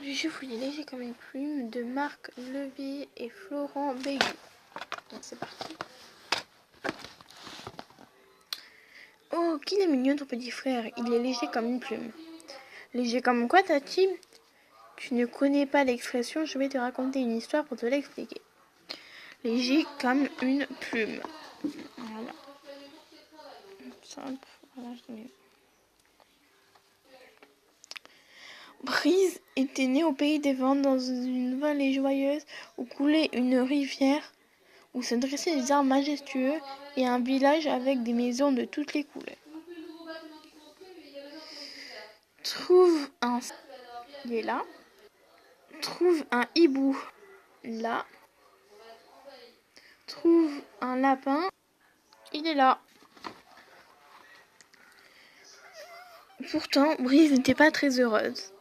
du jeu fouillé léger comme une plume de Marc Levier et Florent Bégu. Donc c'est parti. Oh, qu'il est mignon ton petit frère, il est léger comme une plume. Léger comme quoi, Tati? Tu ne connais pas l'expression, je vais te raconter une histoire pour te l'expliquer. Léger comme une plume. Voilà. Simple. Voilà, je l'ai. Brise était née au pays des vents, dans une vallée joyeuse où coulait une rivière, où se dressaient des arbres majestueux et un village avec des maisons de toutes les couleurs. Trouve un... Il est là. Trouve un hibou. Là. Trouve un lapin. Il est là. Pourtant, Brise n'était pas très heureuse.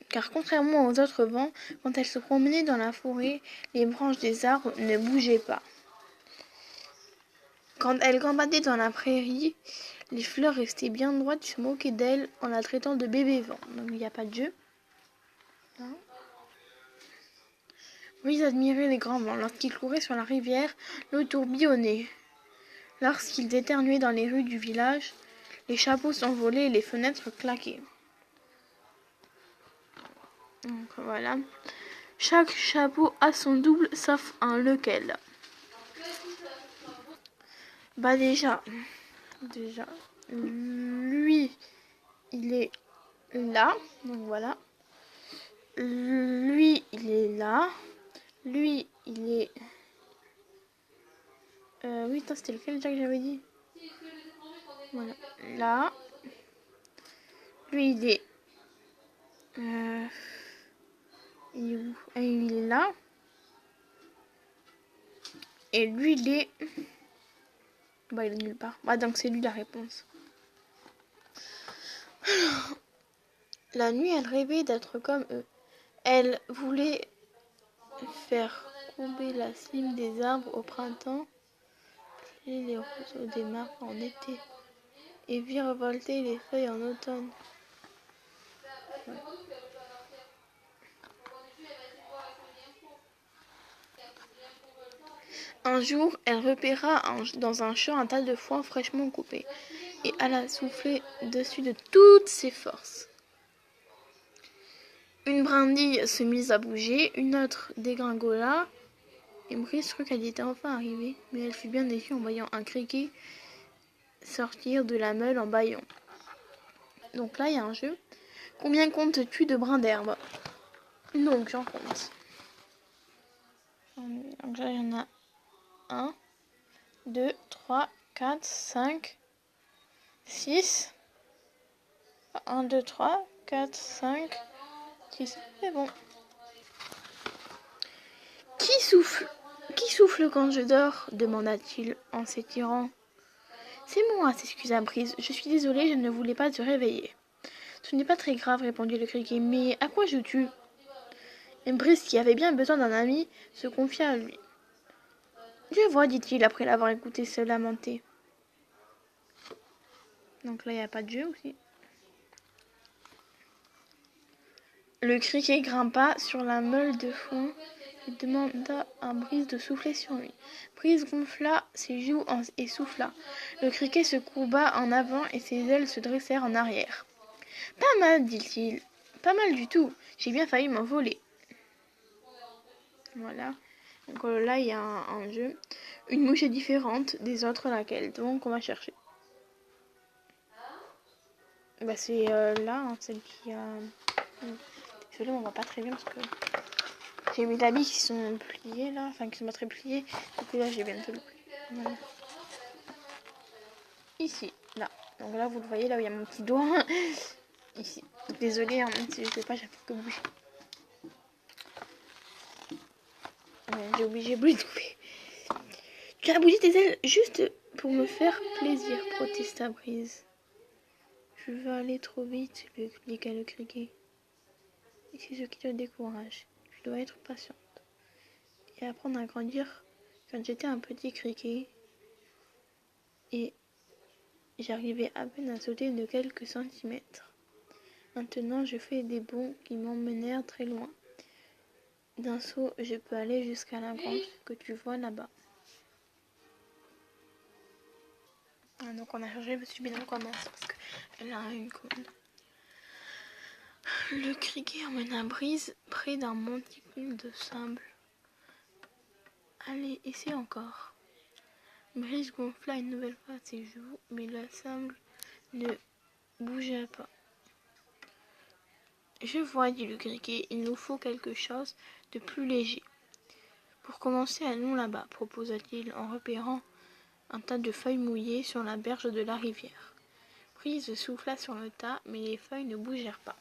Car contrairement aux autres vents, quand elle se promenait dans la forêt, les branches des arbres ne bougeaient pas. Quand elle gambadait dans la prairie, les fleurs restaient bien droites et se moquaient d'elle en la traitant de bébé vent. Donc il n'y a pas de jeu. Brise admirait les grands vents. Lorsqu'ils couraient sur la rivière, l'eau tourbillonnait. Lorsqu'ils éternuaient dans les rues du village, les chapeaux s'envolaient et les fenêtres claquaient. Donc voilà. Chaque chapeau a son double, sauf un lequel. Bah déjà, lui, il est là, donc voilà. Lui, il est là. Lui, il est... oui, c'était lequel déjà que j'avais dit? Voilà, là. Lui, il est... il est où? Il est là. Et lui, il est... Bah, il est nulle part. Bah, donc c'est lui la réponse. La nuit, elle rêvait d'être comme eux. Elle voulait faire courber la cime des arbres au printemps, et les roseaux des mares en été, et virevolter les feuilles en automne. Ouais. Un jour, elle repéra dans un champ un tas de foin fraîchement coupé, et alla souffler dessus de toutes ses forces. Une brindille se mit à bouger, une autre dégringola, et Brise crut qu'elle était enfin arrivée, mais elle fut bien déçue en voyant un criquet sortir de la meule en bâillant. Donc là, il y a un jeu. Combien comptes-tu de brins d'herbe? Donc, j'en compte. Donc là, il y en a 1, 2, 3, 4, 5, 6. 1, 2, 3, 4, 5, 6. C'est bon. Qui souffle quand je dors? Demanda-t-il en s'étirant. C'est moi, s'excusa Brise. Je suis désolée, je ne voulais pas te réveiller. Ce n'est pas très grave, répondit le criquet. Mais à quoi joues-tu? Et Brise, qui avait bien besoin d'un ami, se confia à lui. Je vois, dit-il après l'avoir écouté se lamenter. Donc là, il n'y a pas de jeu aussi. Le criquet grimpa sur la meule de foin et demanda à Brise de souffler sur lui. Brise gonfla ses joues et souffla. Le criquet se courba en avant et ses ailes se dressèrent en arrière. Pas mal, dit-il. Pas mal du tout. J'ai bien failli m'envoler. Voilà. Donc là, il y a un jeu. Une mouche est différente des autres, laquelle? Donc on va chercher. Bah c'est là, hein, celle qui a... Désolée, on voit pas très bien parce que j'ai mes habits qui sont pliés là, enfin qui sont pas très pliés. Du coup là, j'ai bientôt le plié. Voilà. Ici, là. Donc là, vous le voyez, là où il y a mon petit doigt. Ici. Désolée, hein, si je ne fais pas, j'ai que bouger. J'ai oublié de trouver. Tu as bougé tes ailes juste pour me faire plaisir, protesta Brise. Je veux aller trop vite, lui expliqua le criquet. Et c'est ce qui te décourage. Tu dois être patiente. Et apprendre à grandir. Quand j'étais un petit criquet, et j'arrivais à peine à sauter de quelques centimètres. Maintenant, je fais des bonds qui m'emmenèrent très loin. D'un saut, je peux aller jusqu'à la grange que tu vois là-bas. Ah, donc on a changé, mais subitement on commence parce qu'elle a une commande. Le criquet emmena Brise près d'un monticule de sable. Allez, essaie encore. Brise gonfla une nouvelle fois ses joues, mais le sable ne bougea pas. Je vois, dit le criquet, il nous faut quelque chose de plus léger. Pour commencer, allons là-bas, proposa-t-il en repérant un tas de feuilles mouillées sur la berge de la rivière. Brise souffla sur le tas, mais les feuilles ne bougèrent pas.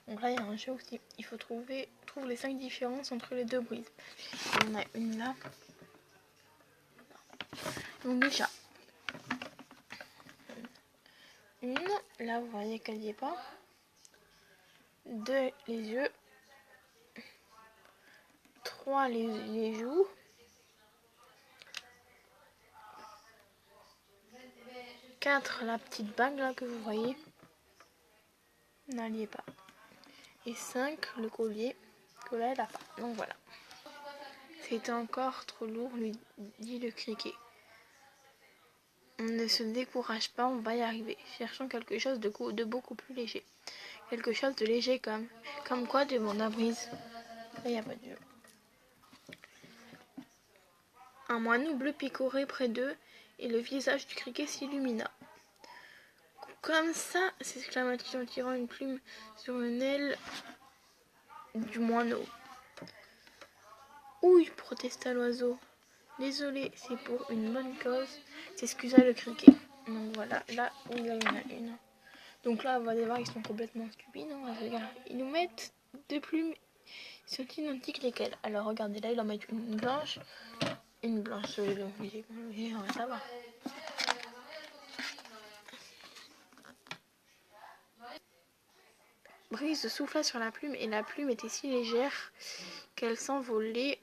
Donc là, il y a un jeu aussi. Il faut trouve les 5 différences entre les deux brises. Il y en a une là. Donc déjà, une, là vous voyez qu'elle n'y est pas. 2, les yeux. 3, les joues. 4, la petite bague là que vous voyez. Non, elle n'y est pas. Et 5, le collier, que là elle n'a pas. Donc voilà. C'est encore trop lourd, lui dit le criquet. On ne se décourage pas, on va y arriver. Cherchons quelque chose de beaucoup plus léger. Quelque chose de léger comme quoi, demanda Brise. Là, il n'y a pas de jeu. Un moineau bleu picorait près d'eux et le visage du criquet s'illumina. Comme ça, s'exclama-t-il en tirant une plume sur une aile du moineau. Ouille, protesta l'oiseau. Désolé, c'est pour une bonne cause, s'excusa le criquet. Donc voilà, là où il y en a une. Donc là, on va voir, ils sont complètement stupides. Hein. Regarde, ils nous mettent deux plumes, ils sont identiques lesquelles. Alors regardez, là, ils en mettent une blanche, on va savoir. Brise souffla sur la plume et la plume était si légère qu'elle s'envola.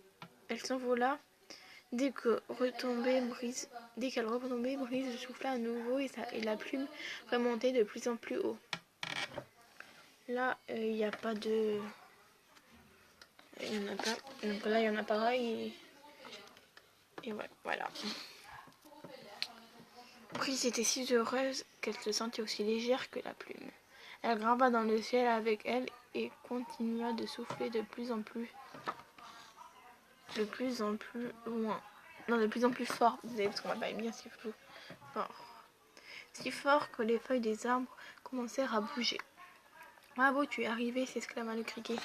Dès qu'elle retombait, Brise souffla à nouveau et la plume remontait de plus en plus haut. Là, il n'y a pas de... Il n'y en a pas. Donc là, il y en a pareil. Et ouais, voilà. Brise était si heureuse qu'elle se sentait aussi légère que la plume. Elle grimpa dans le ciel avec elle et continua de souffler de plus en plus loin. Non, de plus en plus fort. Vous savez, parce qu'on va pas bien si fort. Si fort que les feuilles des arbres commencèrent à bouger. Bravo, tu es arrivé, s'exclama le criquet.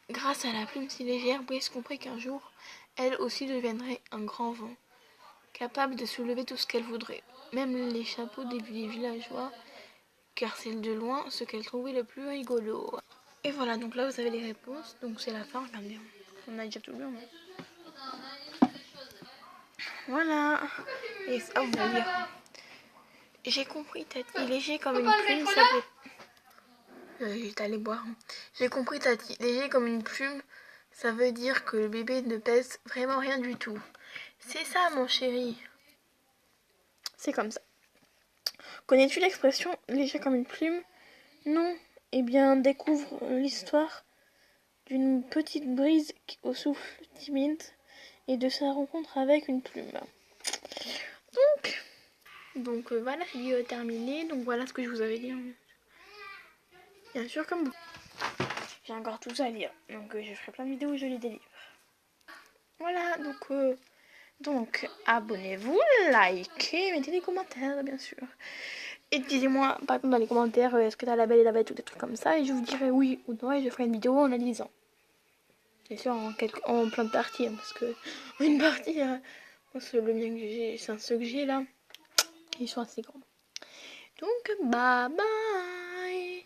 Grâce à la plume si légère, Brise comprit qu'un jour, elle aussi deviendrait un grand vent, capable de soulever tout ce qu'elle voudrait, même les chapeaux des villageois, car c'est de loin ce qu'elle trouvait le plus rigolo. Et voilà, donc là vous avez les réponses, donc c'est la fin, regardez, on a déjà tout lu. Voilà, et ça on va lire. J'ai compris, Tati, léger comme une plume, ça peut... J'étais allée boire. J'ai compris, Tati, léger comme une plume, ça veut dire que le bébé ne pèse vraiment rien du tout. C'est ça, mon chéri. C'est comme ça. Connais-tu l'expression léger comme une plume? Non. Eh bien, découvre l'histoire d'une petite brise au souffle timide et de sa rencontre avec une plume. Donc voilà, c'est terminé. Donc voilà ce que je vous avais dit. Bien sûr, comme j'ai encore tout ça à lire. Donc je ferai plein de vidéos où je lis des livres. Voilà, donc abonnez-vous, likez, mettez des commentaires, bien sûr. Et dites-moi, par exemple, dans les commentaires, est-ce que t'as la Belle et la Bête ou des trucs comme ça, et je vous dirai oui ou non, et je ferai une vidéo en la lisant. Bien sûr, en plein de parties, hein, parce que une partie, le mien que j'ai, c'est ceux que j'ai là, ils sont assez grands. Donc, bye bye.